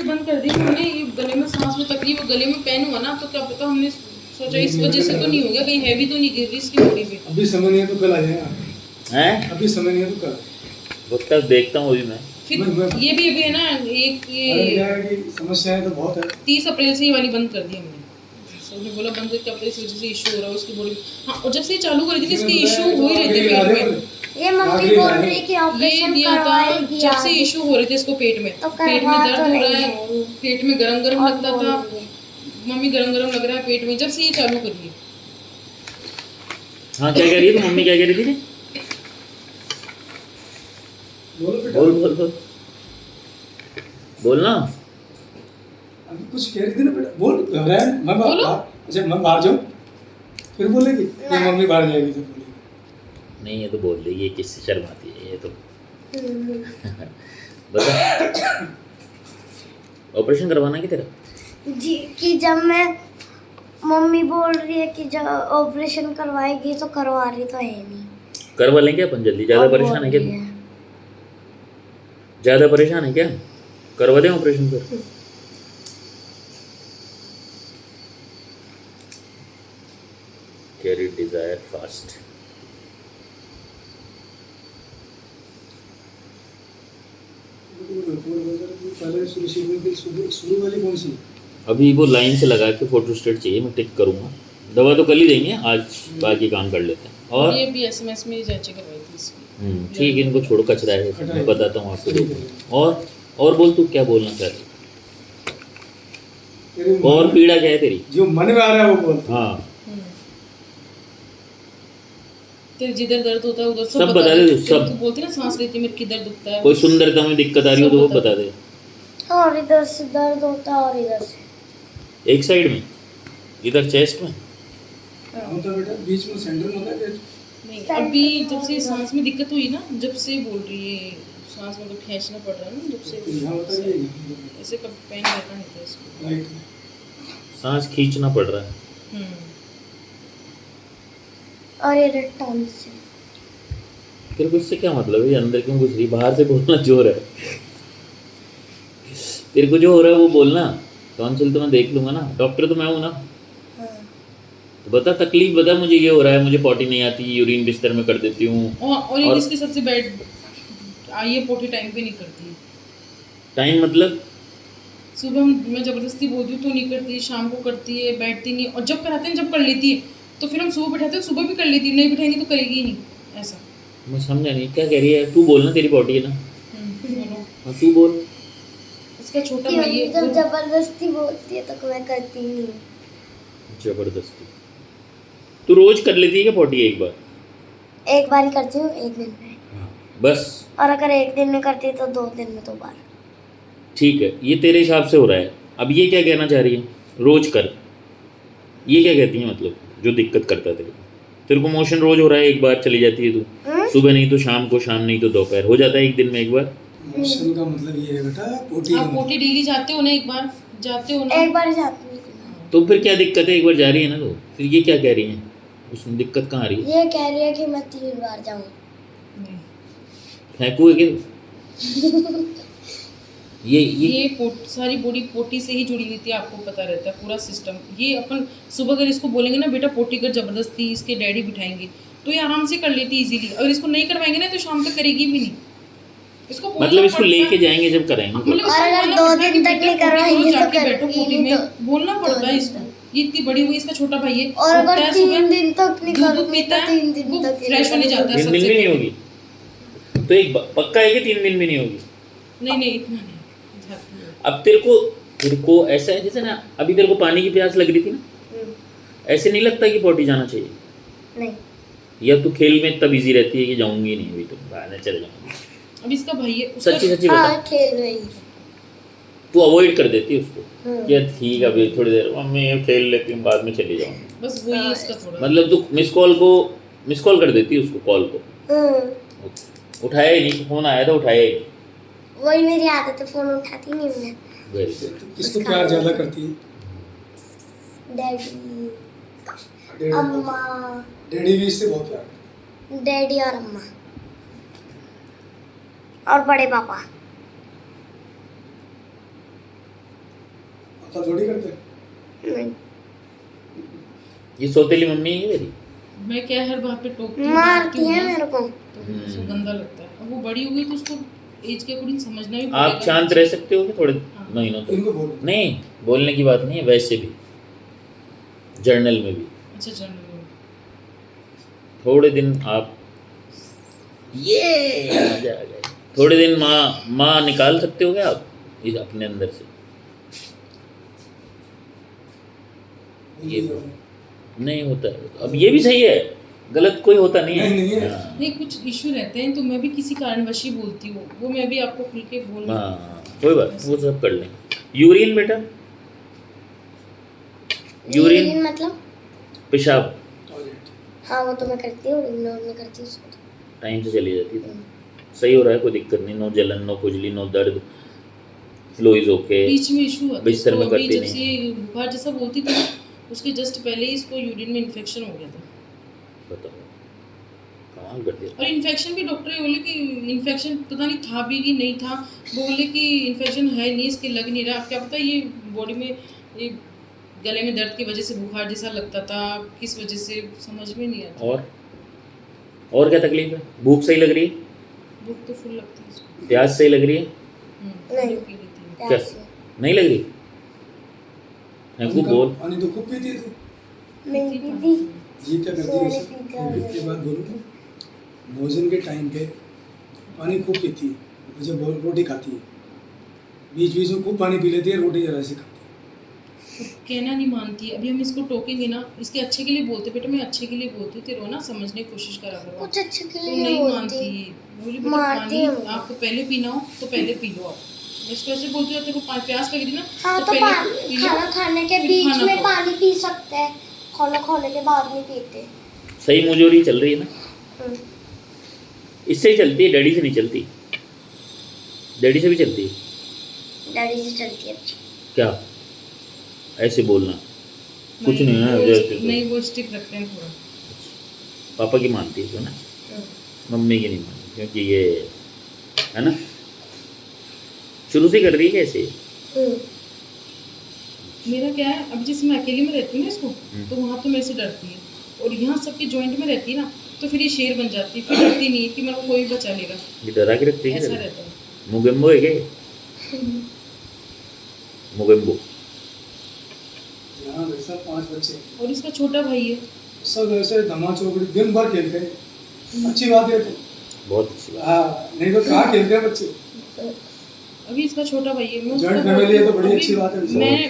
जबरदस्ती बंद कर दी हमने। ये गले में सांस में तकलीफ, गले में पेन हुआ ना, तो क्या पता, हमने सोचा इस वजह से तो नहीं हो गया, कहीं हैवी तो नहीं गिर रही इसकी बॉडी पे। अभी समय नहीं है तो कल आ जाएगा हैं? अभी समय नहीं है तो कल। वो तक देखता हूँ अभी मैं। फिर मैं- ये भी अभी है ना, एक अरे क्या ये है कि समस्याएं तो बहुत है। 30 अप्रैल से ये वाली बंद कर दी हमने। सबने बोला बंद कर, क्या पता इस वजह से इशू हो रहा है उसकी बॉडी। हाँ, और जब से ये चालू करी थी ना, इसके इशू हो ही रहे थे पेट में। ये मम्मी बोल रही कि ये ऑपरेशन दिया था करवाएगी जब से आज। इशू हो रहे थे इसको पेट में, तो पेट में करवा दर्द तो हो रहा नहीं है, है। पेट में गरम गरम और लगता बोल था, रही है। मम्मी गरम गरम लग रहा है पेट में, जब से ये चालू करी है। हाँ, क्या कह रही है? तो मम्मी क्या कह रही थी? बोलो बेटा। बोल बोल बोल बोलना। अभी कुछ कह रही थी ना बेटा, बोल। घबराया है? मैं बोलो। अच्छा मैं बाहर जाऊँ फिर बोलेगी ये मम्मी बाहर जाएगी तो बोलेगी। नहीं, ये तो बोल देगी, ये किससे शर्माती है ये तो। बता, ऑपरेशन करवाना है कि तेरा? जी, कि जब मैं मम्मी बोल रही है कि जब ऑपरेशन करवाएगी तो करवा रही तो है नहीं। करवा लें क्या अपन जल्दी? ज़्यादा और परेशान है बोल क्या? रही है। ज़्यादा परेशान है क्या? करवा दें ऑपरेशन फिर? कैरी डिजायर फास्ट। पहले शुरू वाली कौन सी? अभी वो लाइन से लगा के फोटो स्टेट चाहिए, मैं टिक करूँगा। दवा तो कल ही देंगे, आज बाकी काम कर लेते हैं। और ये भी एसएमएस में जांच करवाई थी इसकी। ठीक है, इनको छोड़ो, कचरा है, मैं बताता हूँ आपको। ठीक है। और बोल, तू क्या बोलना चाह रही है? तेरे और मन- पीड़ा क्या है तेरी? जो मन में आ रहा है वो बोल। हाँ, तेरे जिधर दर्द होता है उधर सब बता दे, सब। तू बोलती ना सांस लेती मेरे किधर दुखता है, कोई सुंदरता में दिक्कत आ रही हो तो वो सब बता दे। और इधर से दर्द होता है और इधर से। एक साइड में, इधर चेस्ट में। होता है बेटा, बीच में सेंटर में होता है पेट। नहीं, अभी जब से सांस में दिक्कत हुई ना, जब से बोल रही है सांस में तो खींचना पड़ रहा है ना, जब से यहाँ होता है ये ऐसे कब पेन रहता नहीं था इसको। राइट। सांस खींचना पड़ रहा है। और ये रिटर्न से। तेरे को इससे क्या मतलब है? ये अंदर क्यों घुस रही? बाहर से बोलना जोर है। तेरे को जो हो रहा है वो बोलना। टॉन्सिल तो मैं देख लूंगा ना, डॉक्टर तो मैं हूँ ना। हाँ। तो बता, तकलीफ बता, मुझे ये हो रहा है, मुझे पॉटी नहीं आती, यूरिन बिस्तर में कर देती हूँ। और ये और- इसकी सबसे बैड, ये पोटी टाइम पे नहीं करती। टाइम मतलब? सुबह मैं जबरदस्ती बोलती हूँ तो नहीं करती, शाम को करती है, बैठती नहीं, और जब कराते हैं जब कर लेती है, तो फिर हम सुबह बैठाते हैं, सुबह भी कर लेती है, नहीं बैठाएंगे तो करेगी ही नहीं, ऐसा। मैं समझा नहीं क्या कह रही है। तू बोलना, तेरी पॉटी है ना। बोलो। हाँ, तू बोल। इसका छोटा कि भाई है जब वो- जबरदस्ती बोलती है तो मैं करती ही नहीं। जबरदस्ती तू रोज कर लेती है क्या पॉटी? एक बार? एक बार ही करती हूँ, एक दिन में। बस और अगर एक दिन में करती तो 2 दिन में 2 बार। ठीक है, ये तेरे हिसाब से हो रहा है। अब ये क्या कहना चाह रही है? रोज कर, ये क्या कहती है मतलब? जो दिक्कत करता है तेरे को मोशन रोज हो रहा है, एक बार चली जाती है तू, सुबह नहीं तो शाम को, शाम नहीं तो दोपहर, हो जाता है एक दिन में एक बार। मोशन का मतलब ये है बेटा, पोटी का आप मतलब। पोटी डेली जाते हो ना, एक बार जाते हो ना, एक बार ही जाती हूँ। तो फिर क्या दिक्कत है? एक बार जा रही है ना, तो फिर ये क्या कह रही है? उसमें दिक्कत कहाँ आ रही है? ये कह रही है कि मैं 3 बार जाऊँ। नहीं। फेंकू है क्या? ये सारी बॉडी पोटी से ही जुड़ी हुई थी, आपको पता रहता है पूरा सिस्टम। ये अपन सुबह अगर इसको बोलेंगे ना बेटा पोटी कर, जबरदस्ती इसके डैडी बिठाएंगे तो ये आराम से कर लेती इजीली। अगर इसको नहीं करवाएंगे ना तो शाम तक करेगी भी नहीं। इसको बोलना मतलब इसको पड़ता लेके है। जाएंगे जब कराएंगे तो। मतलब और अगर इसको 2 बोलना दिन पड़ता है तक कि नहीं बेटा करवाएंगे पोटी तो जाके बैठो करेगी पोटी नहीं, में, तो बोलना पड़ता 2 है दिन इसको। तक। ये इतनी बड़ी हुई, इसका छोटा भाई है, और अगर उठता है 3 सुबह, दिन तक नहीं दूध करूँगी पीता तो है, 3 दिन वो तक ही फ्रेश होने जाता है 3 दिन सबसे भी नहीं पहले। होगी तो एक पक्का है कि 3 दिन भी नहीं होगी? नहीं इतना नहीं जाती है। अब तेरे को ऐसा है जैसे ना, अभी तेरे को पानी की प्यास लग रही थी ना, ऐसे नहीं लगता कि पॉटी जाना चाहिए? नहीं। या तू खेल में तब बिजी रहती है कि जाऊंगी नहीं, अभी तो बाहर चले जाऊंगी? अब इसका भाई है, उसका सच्ची सच्ची बता, हाँ, खेल रही है। तू अवॉइड कर देती है उसको? हाँ। या ठीक है अभी थोड़ी देर मम्मी ये खेल लेती हूँ, बाद में चली जाऊंगी। बस वही इसका थोड़ा। मतलब तू मिस कॉल कर देती है उसको, कॉल को हाँ। उठाया ही नहीं, फोन आया था उठाया ही नहीं। वही मेरी आदत है, फोन उठाती नहीं हूँ मैं। Very good. किसको प्यार ज्यादा करती है? Daddy, daddy. अम्मा, डैडी भी इससे बहुत प्यार करते डैडी और अम्मा और बड़े पापा। पापा थोड़ी करते हैं। नहीं ये सौतेली मम्मी है ये तेरी? मैं क्या हर बात पे टोकती हूँ, मारती डांटती हूँ है ना, मेरे को। तो उसको गंदा लगता है। अब वो बड़ी हो गई तो उसको एज के अकॉर्डिंग समझना भी आप पड़ेगा। शांत रह सकते हो कि थोड़े हाँ। महीनों तक? इनको बोलो। नहीं, बोलने की बात नहीं है, वैसे भी जर्नल में भी अच्छा चलो, थोड़े दिन आप ये मजा आ गया, थोड़े दिन माँ निकाल सकते हो क्या आप इस अपने अंदर से? ये नहीं होता है। अब ये भी सही है, गलत कोई होता नहीं है। नहीं है। हाँ, नहीं कुछ इशू रहते हैं तो मैं भी किसी कारणवश ही बोलती हूँ, वो मैं भी आपको खुल के बोल नहीं हाँ, कोई बात नहीं, वो सब कर लेंगे। यूरिन बेटा, यूरिन मतलब पेशाब टॉयलेट। हाँ वो तो मैं करती हूँ, इग्नोर नहीं करती उसको तो। टाइम से चली जाती है, सही हो रहा है, कोई दिक्कत नहीं, नो जलन, नो खुजली, नो दर्द, फ्लो इज ओके। बीच में इशू हुआ था बिस्तर में इसको, अभी करती जब से नहीं। ये बुखार जैसा बोलती थी ना, उसके जस्ट पहले ही इसको यूरिन में इन्फेक्शन हो गया था। बताओ, कमाल कर दिया। और इन्फेक्शन भी डॉक्टर ने बोले कि इन्फेक्शन पता नहीं था भी कि नहीं था, वो बोले कि इन्फेक्शन है नहीं, इसके लग नहीं रहा। अब क्या पता ये बॉडी में ये गले में दर्द की वजह से बुखार जैसा लगता था, किस वजह से समझ में नहीं आता। और क्या तकलीफ है? भूख सही लग रही है? भूख तो फुल लगती है इसको। प्यास सही लग रही है? नहीं। पी लेती है। क्या? प्यार से। नहीं लग रही? हैंकू बोल। पानी तो खूब पीती है तू। नहीं दीदी ये क्या करती है सोने वैसे? पी कर एक बात बोलूं, भोजन के टाइम पे पानी खूब पीती है, जब रोटी खाती है बीच बीच में खूब पानी पी लेती है, रोटी जरा सी खाती है। कहना नहीं मानती। अभी हम इसको टोकेंगे ना, इसके अच्छे के लिए बोलते, बेटा मैं अच्छे के लिए बोलती हूँ, तेरे ना समझने की कोशिश करा करो। कुछ अच्छे के तो लिए नहीं नहीं मानती। बोलती। बोली बेटा मारती पानी है मुझे। आपको पहले पीना हो तो पहले पी लो आप। मैं इसको ऐसे बोलती हूँ, तेरे को प्यास लग रही ना हाँ तो तो पहले पी लो, खाना खाने के फिर बीच खाना में खाओ। पानी पी सकते हैं, खाना खाने के बाद नहीं पीते। सही मुजोरी चल रही है ना? हम्म। इससे ही चलती है, डैडी से नहीं चलती। डैडी से भी चलती है डैडी से चलती है अच्छी। क्या? ऐसे बोलना कुछ नहीं है वो- जैसे तो। नहीं वो स्टिक रखते हैं थोड़ा। पापा की मानती है तो ना, मम्मी की नहीं मानती, क्योंकि ये है ना, शुरू से कर रही है कैसे? हम्म। मेरा क्या है, अब जैसे मैं अकेले में रहती हूँ ना इसको, तो वहाँ तो मेरे से डरती है, और यहाँ सबके जॉइंट में रहती है ना, तो फिर ये शेर बन जाती है, फिर डरती नहीं है कि मेरे को कोई बचा लेगा, ये डरा के रखती है ऐसा क्या? रहता है। मुगेम्बो है क्या ये? मुगेम्बो। यहाँ वैसा 5 बच्चे और इसका छोटा भाई है। सब ऐसे धमा चौकड़ी दिन भर खेलते हैं, अच्छी बात है तो। बहुत अच्छी बात। हाँ नहीं तो कहाँ खेलते हैं बच्चे। अभी इसका छोटा भाई है, मैं उसको Joint बोलती family है तो हूँ, बड़ी अभी अच्छी बात है।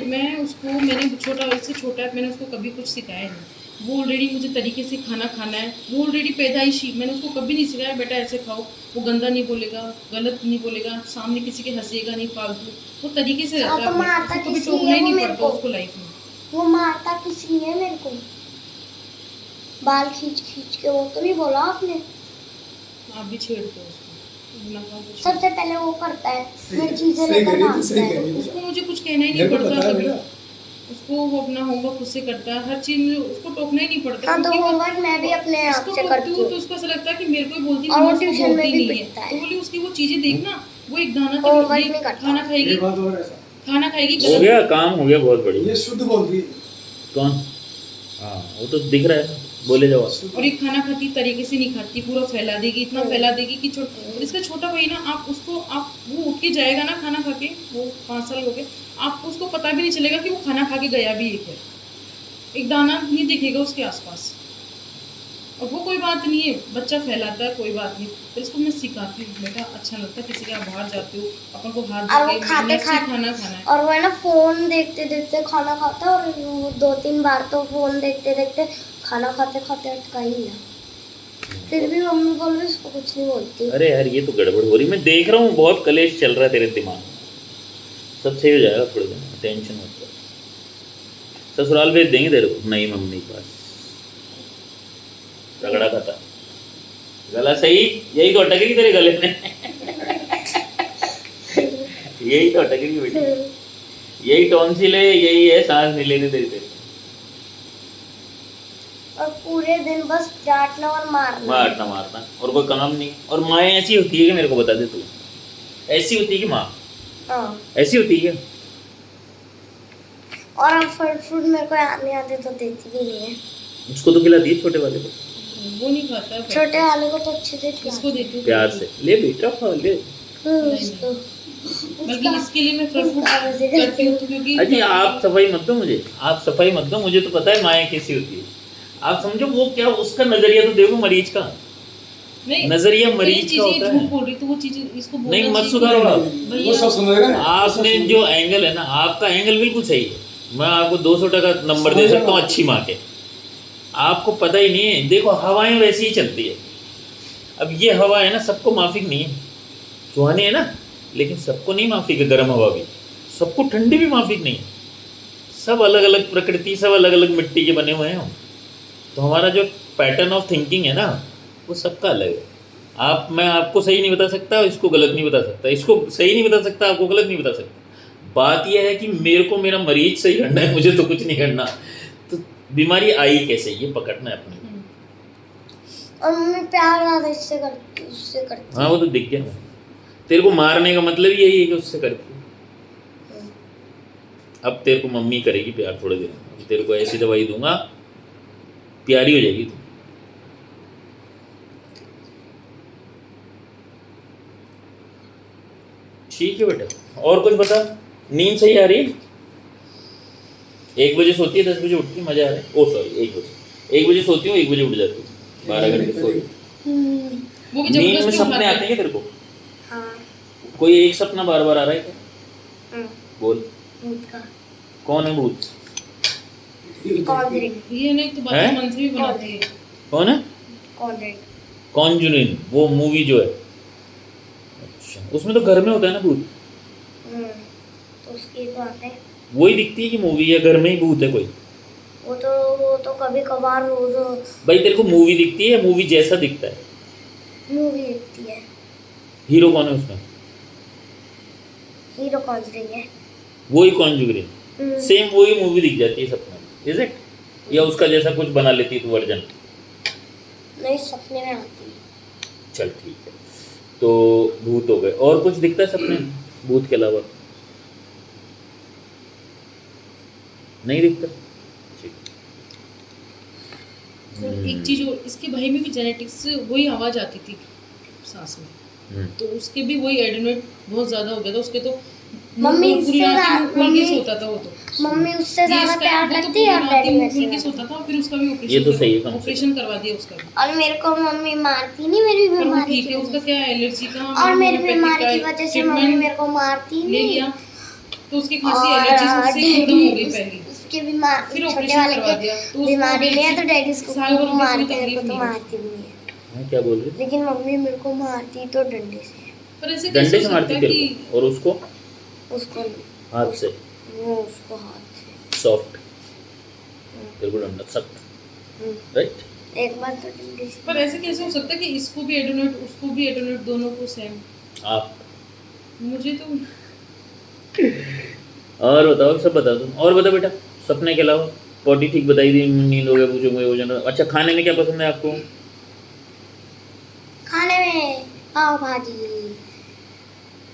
मैं उसको, मैंने छोटा, इससे छोटा है, मैंने उसको कभी कुछ सिखाया नहीं। वो ऑलरेडी मुझे तरीके से खाना खाना है, वो ऑलरेडी पैदाइशी, मैंने उसको कभी नहीं सिखाया बेटा ऐसे खाओ, वो गंदा नहीं बोलेगा, गलत नहीं बोलेगा, सामने किसी के हंसेगा नहीं फालतू, वो तरीके से रहता हाँ, है तो अपने, मारता उसको कभी किसी टोकना ही है वो नहीं मेरे पड़ता को। उसको लाइफ में। वो मारता किस लिए है मेरे को? बाल खींच खींच के, वो तो नहीं बोला आपने। आप भी छेड़ते हो उसको, बिना काम कुछ सबसे पहले वो करता है, सही- मेरी चीजें सही लेकर कह रही है, भागता सही है। कह रही है। उसको मुझे कुछ कहना ही नहीं मेरे को पड़ता पता है कभी, बेटा। उसको वो अपना होमवर्क खुद से करता है, हर चीज में उसको टोकना ही नहीं पड़ता। हाँ तो क्योंकि वो- होमवर्क मैं भी अपने आप उसको से टोकती करती हूँ तो हूँ। उसको ऐसा लगता है कि मेरे को ही बोलती और वो उसको ट्यूशन में बोलती भी नहीं है, पिटता है। तो बोली उसकी वो चीजें देखना, वो एक दाना होमवर्क तो ये नहीं करता। खाना खाएगी, ये बात और ऐसा खाना खाएगी हो गया काम, हो गया बहुत बढ़िया। ये शुद्ध बोल रही है। कौन? हाँ वो तो दिख रहा है, बोले जाओ। और ये खाना खाती तरीके से नहीं खाती, पूरा फैला देगी, इतना फैला देगी कि और इसका छोटा भाई ना, आप उसको, आप वो उठ के जाएगा ना खाना खा के, वो 5 साल हो गए, आपको उसको पता भी नहीं चलेगा कि वो खाना खा के गया भी एक है, एक दाना नहीं दिखेगा उसके आसपास। और वो कोई बात नहीं है, बच्चा फैलाता है कोई बात नहीं, फिर इसको मैं सिखाती हूँ बेटा अच्छा लगता है किसी के आप बाहर जाते हो, अपन को हाथ और वो धो के खाते मेहनत से खाते खाना खाना है। और वो है ना फोन देखते देखते खाना खाता है, और वो 2-3 बार तो फोन देखते देखते खाना खाते खाते अटका ही गया। फिर भी मम्मी बोल रही उसको कुछ नहीं बोलती। अरे यार ये तो गड़बड़ हो रही, मैं देख रहा हूँ बहुत कलेश चल रहा है तेरे दिमाग में, सब सही हो जाएगा थोड़े दिन में, टेंशन मत कर। ससुराल भेज देंगे तेरे को नई मम्मी के पास, रगड़ा खाता गला सही, यही तो अटक रही तेरे गले में यही तो अटक रही बेटी, यही टॉन्सिल है, यही है सांस नहीं लेने देते, और पूरे दिन बस डांटना और मारना। मारना मारना और कोई काम नहीं। और माएँ ऐसी होती है कि मेरे को बता दे तू, ऐसी होती है कि माँ हाँ ऐसी होती है? और अब फल फ्रूट मेरे को याद नहीं आते तो देती भी नहीं है। उसको तो खिला दिए छोटे वाले को, वो नहीं खाता है फल। छोटे वाले को तो अच्छे से इसको देती हूँ प्यार से ले बेटा खा ले। उसको बल्कि इसके लिए मैं फल फ्रूट उसका- करती हूँ क्योंकि अजी आप सफाई मत दो मुझे, आप सफाई मत दो मुझे, तो पता है माया कैसी होती है। आप समझो वो क्या, उसका नजरिया तो देखो मरीज का, नहीं नजरिया ये मरीज का चीजें होता झूठ है। बोल रही तो वो चीजें इसको बोलना नहीं मत चाहिए सुधारो कि- आप, भैया, वो सब समझेगा ना। आपने जो एंगल है ना, आपका एंगल बिल्कुल सही है। मैं आपको 200 टका नंबर दे सकता हूँ अच्छी माँ के। आपको पता ही नहीं है, देखो हवाएं वैसी ही चलती है। अब ये हवा है ना, सबको माफिक नहीं है, सुहानी है ना, लेकिन सबको नहीं माफिक है। गर्म हवा भी सबको, ठंडी भी माफिक नहीं है। सब अलग अलग प्रकृति, सब अलग अलग मिट्टी के बने हुए हैं हम। तो हमारा जो पैटर्न ऑफ थिंकिंग है ना, वो सबका अलग है। मैं आपको सही नहीं बता सकता, इसको गलत नहीं बता सकता, इसको सही नहीं बता सकता, आपको गलत नहीं बता सकता। बात यह है कि मेरे को मेरा मरीज सही करना है, मुझे तो कुछ नहीं करना। तो बीमारी आई कैसे, ये पकड़ना है अपने। और मम्मी प्यार ज्यादा इससे करती, उससे करती। हाँ वो तो दिख गया मुझे। तेरे को मारने का मतलब यही है कि उससे करती है। अब तेरे को मम्मी करेगी प्यार थोड़े दिन में। तेरे को ऐसी दवाई दूंगा, प्यारी हो जाएगी तू। ठीक है बेटा, और कुछ बता। नींद सही आ रही है? 1 बजे सोती है, 10 बजे उठती है, मजा आ रहा है? ओ सॉरी 1 बजे सोती हूँ, 1 बजे उठ जाती हूँ, 12 घंटे सो रही हूँ। वो भी नींद में जबरदस्ती सपने उठाते आते हैं क्या तेरे को? हाँ। कोई एक सपना बार बार आ रहा है क्या? बोल, भूत का कौन है भूत? कॉन्जरिंग। ये ना एक तो हैं? बात मन से भी बनाती है। कौन है? कॉन्जरिंग। कॉन्जुरिंग, वो मूवी जो है। अच्छा, उसमें तो घर में होता है ना भूत? तो उसकी तो आते हैं। वही दिखती है कि मूवी, या घर में ही भूत है कोई? वो तो कभी कभार रोज भाई तेरे को मूवी दिखती है या मूवी जैसा दिखता है? मूवी दिखती है। हीरो कौन है उसमें? हीरो कॉन्जरिंग है। वही कॉन्जुरिंग, सेम वही मूवी दिख जाती है सपने में, इज इट? या उसका जैसा कुछ बना लेती है तू वर्जन? नहीं, सपने में आती है। चल ठीक है, तो भूत हो गए। और कुछ दिखता है सपने में भूत के अलावा? नहीं दिखता? ठीक। तो एक चीज और, इसके भाई में भी जेनेटिक्स से वही आवाज आती थी सांस में, तो उसके भी वही एडेनोइड बहुत ज्यादा हो गया था उसके। तो मम्मी मुंह पूरी इससे रात ज्यादा- मुंह खोल के मम्मी- सोता था वो तो। मम्मी उससे ये ज्यादा इसका- प्यार वो तो करती पूरी है और रात डैडी ही मुंह मेरे खोल के से सोता था, फिर उसका भी ऑपरेशन ये तो सही है, कम से ऑपरेशन करवा दिया उसका भी। और मेरे को मम्मी मारती नहीं, मेरी पर वो बीमारी ठीक की है, वजह उसका से। क्या एलर्जी का और मेरी होम्योपैथिक बीमारी का की वजह से treatment मम्मी मेरे को मारती ले नहीं। लिया, तो उसकी खांसी और एलर्जी से उससे खत्म हो गई पहली। उसके बीमार फिर छोटे ऑपरेशन वाले करवा के दिया, तो उसको बीमारी अभी नहीं है तो डैडी उसको साल भर खूब की कोई मारते, मेरे तकलीफ को तो नहीं है। मारती भी नहीं है। हाँ, क्या बोल रहे? लेकिन मम्मी मेरे को मारती तो डंडे से। पर ऐसे डंडे कैसे से हो मारती सकता है तेरे कि को, और उसको उसको हाथ से? वो उसको हाथ से। सॉफ्ट, तेरे को डंडा सख्त, राइट? एक बार तो डंडे से। पर ऐसे कैसे हो सकता है कि इसको भी एडेनोइड उसको भी एडेनोइड, दोनों को सेम? आप मुझे तो और बताओ, सब बता दो। और बता बेटा, सपने के अलावा। पॉटी ठीक बताई दी, नींद हो गया, पूछोगे वजन। अच्छा, खाने में क्या पसंद है आपको? खाने में पाव भाजी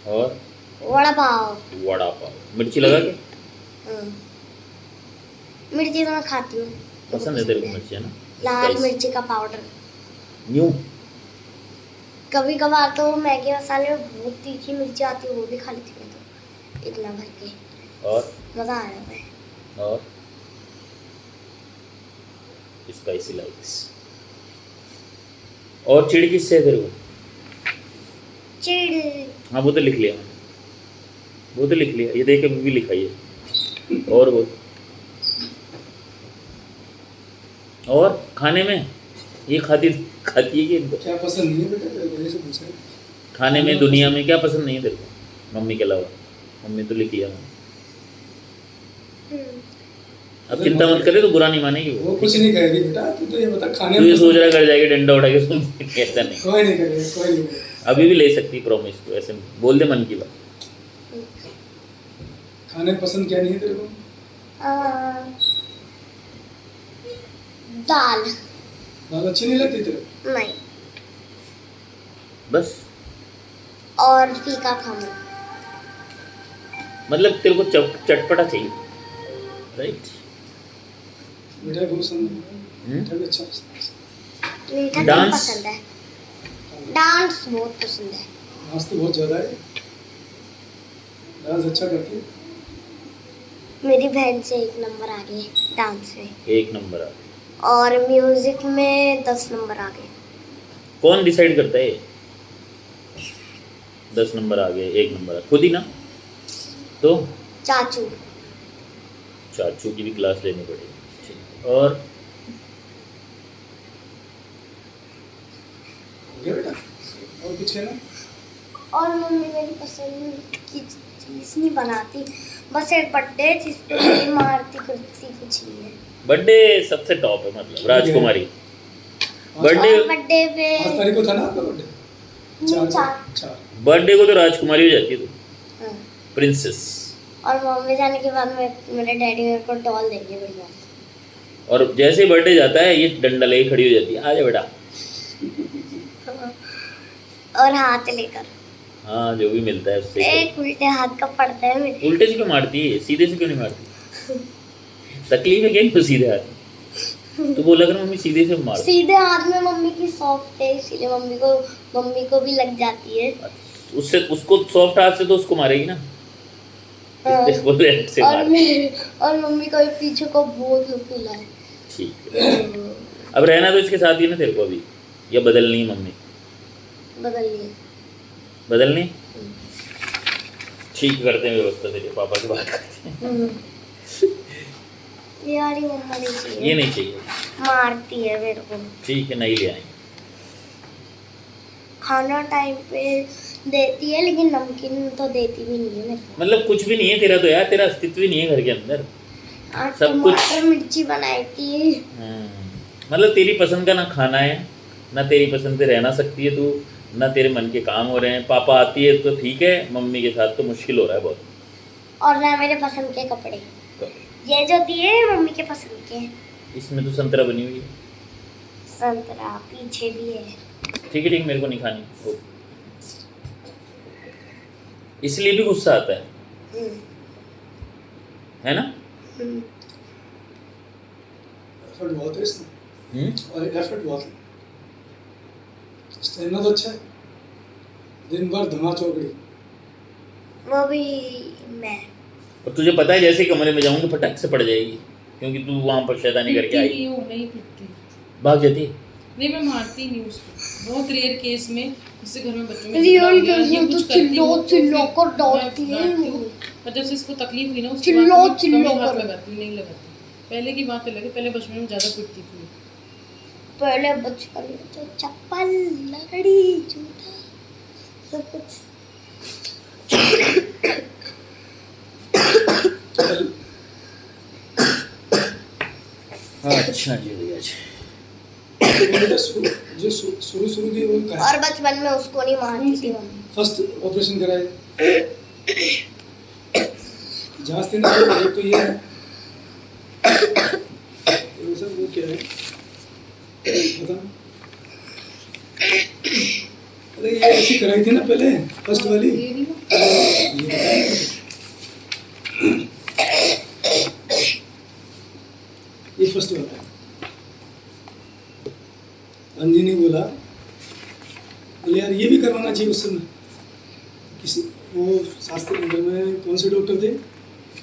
और वड़ा पाव। वड़ा पाव, मिर्ची लगा के? मिर्ची तो मैं खाती हूँ। पसंद है तेरे को मिर्ची, है ना? लाल Spice. मिर्ची का पाउडर। यूं? कभी कभार तो मैगी मसाले में बहुत तीखी मिर्ची आती है, वो भी खा लेती हूँ तो इतना भर के। और मज़ा आ जाता है। और स्पाइसी लाइक्स। और चिड़ किससे है तेरे को? चिड़ हाँ वो तो लिख लिया मैंने, वो तो लिख लिया, ये देख के भी लिखा ही है। और वो, और खाने में ये खाती है कि इनको? क्या पसंद नहीं है बेटा तेरे को, ये से पूछ रहे? खाने में दुनिया में क्या पसंद नहीं है तेरे को मम्मी के अलावा? मम्मी तो लिख लिया मैंने। अब चिंता मत करे, तो बुरा नहीं मानेगी वो वो। कुछ नहीं करेगी बेटा, तू तो ये बता खाने तू ये में सोच रहा कर जाएगी डंडा उठा के सुन, ऐसा नहीं। कोई नहीं करेगा, कोई नहीं करेगा। अभी भी ले सकती प्रॉमिस, तो ऐसे बोल दे मन की बात। खाने में पसंद क्या नहीं है तेरे को? दाल। दाल अच्छी नहीं लगती तेरे को? नहीं। बस, और फीका खाना। मतलब तेरे को चटपटा चाहिए, राइट? मीठा बहुत पसंद है, मीठा भी अच्छा पसंद है। मीठा कम डांस? पसंद है, डांस बहुत पसंद है। डांस तो बहुत ज़्यादा है, डांस अच्छा करती है। मेरी बहन से 1 नंबर आगे है डांस में, 1 नंबर आ। और म्यूजिक में 10 नंबर आगे। कौन डिसाइड करता है 10 नंबर आ गए 1 नंबर आ? खुद ही ना? तो चाचू। चाचू की भी क्लास लेनी पड़ेगी। ठीक। और हो गया बेटा, और कुछ है ना? और मम्मी मेरी पसंद की चीज़ नहीं बनाती, बस एक बर्थडे जिस पे मेरी मारती कुर्सी कुछ नहीं है। बर्थडे सबसे टॉप है, मतलब राजकुमारी बर्थडे। और बर्थडे पे 5 तारीख को था ना आपका बर्थडे? चार। बर्थडे को तो राजकुमारी हो जाती है तो हाँ। प्रिंसेस। और मम्मी जाने के बाद मेरे डैडी मेरे को डॉल देंगे बढ़िया। और जैसे बर्थडे जाता है ये डंडा लेके खड़ी हो जाती है, आ जा बेटा। और हाथ लेकर हाँ, जो भी मिलता है उससे। एक उल्टे हाथ का पड़ता है मेरे। उल्टे से क्यों मारती है, सीधे से क्यों नहीं मारती? तकलीफ है क्या इनको सीधे हाथ? तो बोला कर मम्मी सीधे से मार। सीधे हाथ में मम्मी की सॉफ्ट है, इसीलिए मम्मी को भी लग जाती है। उससे उसको सॉफ्ट हाथ से तो उसको मारेगी ना। हाँ। इसलिए बोल रहे हैं से और मार। और मम्मी को भी पीछे को बहुत लुकीला है। ठीक है, अब रहना तो इसके साथ ही ना तेरे को अभी, या बदलनी है मम्मी? बदलिए। बदलनी? ठीक, करते हैं व्यवस्था, तेरे पापा से बात करते हैं। यार ये मम्मा नहीं चाहिए, ये नहीं चाहिए, मारती है मेरे को। ठीक है, नहीं ले आएंगे। खाना टाइम पे देती है, लेकिन नमकीन तो देती भी नहीं है मेरे को। मतलब कुछ भी नहीं है तेरा तो यार, तेरा अस्तित्व ही नहीं है घर के अंदर। आज सब कुछ। टमाटर मिर्ची बनाई थी। मतलब तेरी पसंद का ना खाना है, ना तेरी पसंद से रहना सकती है तू, ना तेरे मन के काम हो रहे हैं। पापा आती है तो ठीक है, मम्मी के साथ तो मुश्किल हो रहा है बहुत। और ना मेरे पसंद के कपड़े, ये जो दिए मम्मी के पसंद के। इसमें तो संतरा बनी हुई है। संतरा पीछे भी है। ठीक है, मेरे को नहीं खानी वो। इसलिए भी गुस्सा आता है ना? एफर्ट बहुत है इसमें, और एफर्ट बहुत है। स्टेमिना तो अच्छा है, दिन भर धमा चौकड़ी। वो भी मैं। और तुझे पता है जैसे कमरे में जाऊंगी फटक से पड़ जाएगी, क्योंकि तू वहाँ पर शैतानी करके आई। नहीं पिटती, भाग जाती है। नहीं मैं मारती नहीं उसको, बहुत रेयर केस में, जिससे घर में बच्चों में रियल झगड़ा हो गया, केस ये में कुछ तो करती हूँ तो चिल्लो फिर कर डांटती है। डांटती हूँ। पर जब से इसको तकलीफ हुई ना उसके चिल्लो बाद मैं चिल्लो कम हाथ कर। लगाती, नहीं लगाती। पहले की बात अलग है, पहले बचपन में ज़्यादा पिटती थी। पहले बचपन में तो चप्पल लकड़ी जूता सब कुछ। अच्छा जी भैया जी। बेटा जो शुरू की वो और बचपन में उसको नहीं मारती थी मम्मी। फर्स्ट ऑपरेशन कराए जांच देने के लिए, तो ये सर वो क्या है पता नहीं। अरे ये ऐसी कराई थी ना पहले, फर्स्ट वाली। ये नहीं ये बताया। ये फर्स्ट वाला है। अंजी ने बोला, बोले यार ये भी करवाना चाहिए उस समय। किसी वो शास्त्री नगर में कौन से डॉक्टर थे,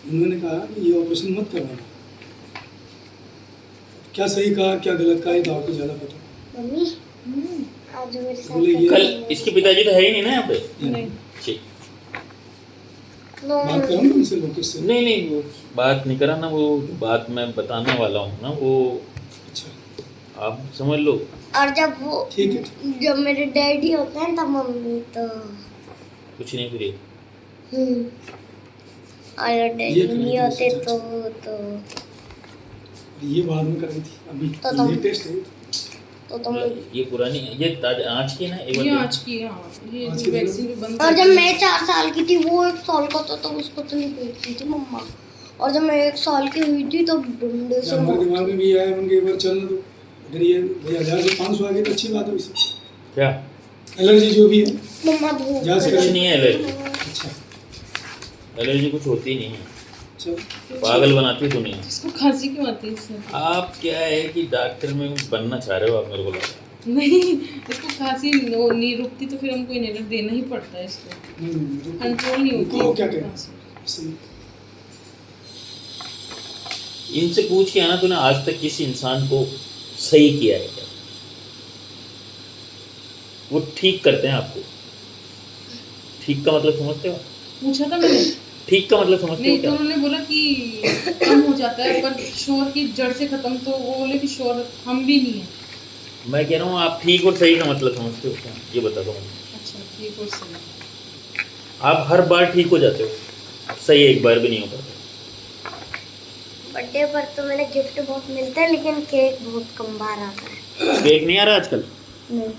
उन्होंने कहा कि ये ऑपरेशन मत करवाना। क्या सही कहा क्या गलत कहा ये तो आपको ज़्यादा पता। मम्मी आज मेरे साथ बोले ये कल इसके पिताजी तो है ही नहीं ना यहाँ पे। नहीं। ठीक, बात करो ना उनसे, लोकेश से। नहीं वो बात नहीं करा ना, वो जो बात मैं बताने वाला हूँ ना वो अच्छा आप समझ लो। और जब वो ठीक है, ठीक। जब मेरे डैडी होते हैं तब मम्मी तो कुछ नहीं फिर ये। और जब डैडी ये नहीं कराई थी होते तो ये बाद में कराई थी, अभी तो तुम- लेटेस्ट है। तो तुम। ये पुरानी, ये आज की ना, एक ये बार आज की, हाँ ये आज की वैक्सीन भी बंद और कर जब दी। मैं 4 साल की थी वो 1 साल का था, तो उसको तो नहीं पीटती थी मम्मा। और जब मैं 1 साल की हुई थी तो डंडे से हमारे मारती दिमाग में भी आया उनके एक बार चलना, तो अगर ये 1000 से 500 आ गई तो अच्छी बात है। वैसे क्या एलर्जी जो भी है, मम्मा भूख जांच कुछ कराई। नहीं है एलर्जी, अच्छा एलर्जी कुछ होती नहीं है। अच्छा सब पागल बनाती है दुनिया। इसको खांसी क्यों आती है इससे? आप क्या है कि डॉक्टर में बनना चाह रहे हो आप, मेरे को लग रहा है। नहीं, इसको खांसी नहीं रुकती तो फिर हमको इनहेलर देना ही पड़ता है इसको, नहीं कंट्रोल नहीं होती उनको है क्या कहना खांसी। इसलिए इनसे पूछ के आना तूने आज तक किसी इंसान को सही किया है क्या? वो ठीक करते हैं आपको। ठीक का मतलब समझते हो? पूछा था मैंने, ठीक का मतलब समझते हो नहीं तो क्या? उन्होंने बोला कि कम हो जाता है पर शोर की जड़ से खत्म, तो वो बोले कि शोर हम भी नहीं है। मैं कह रहा हूँ आप ठीक और सही का मतलब समझते हो क्या, ये बता दो मुझे। अच्छा ठीक और सही। आप हर बार ठीक हो जाते हो, सही एक बार भी नहीं हो पाता। बर्थडे पर तो मेरे गिफ्ट बहुत मिलते हैं लेकिन केक बहुत कम बार आता है। केक नहीं आ रहा आजकल? नहीं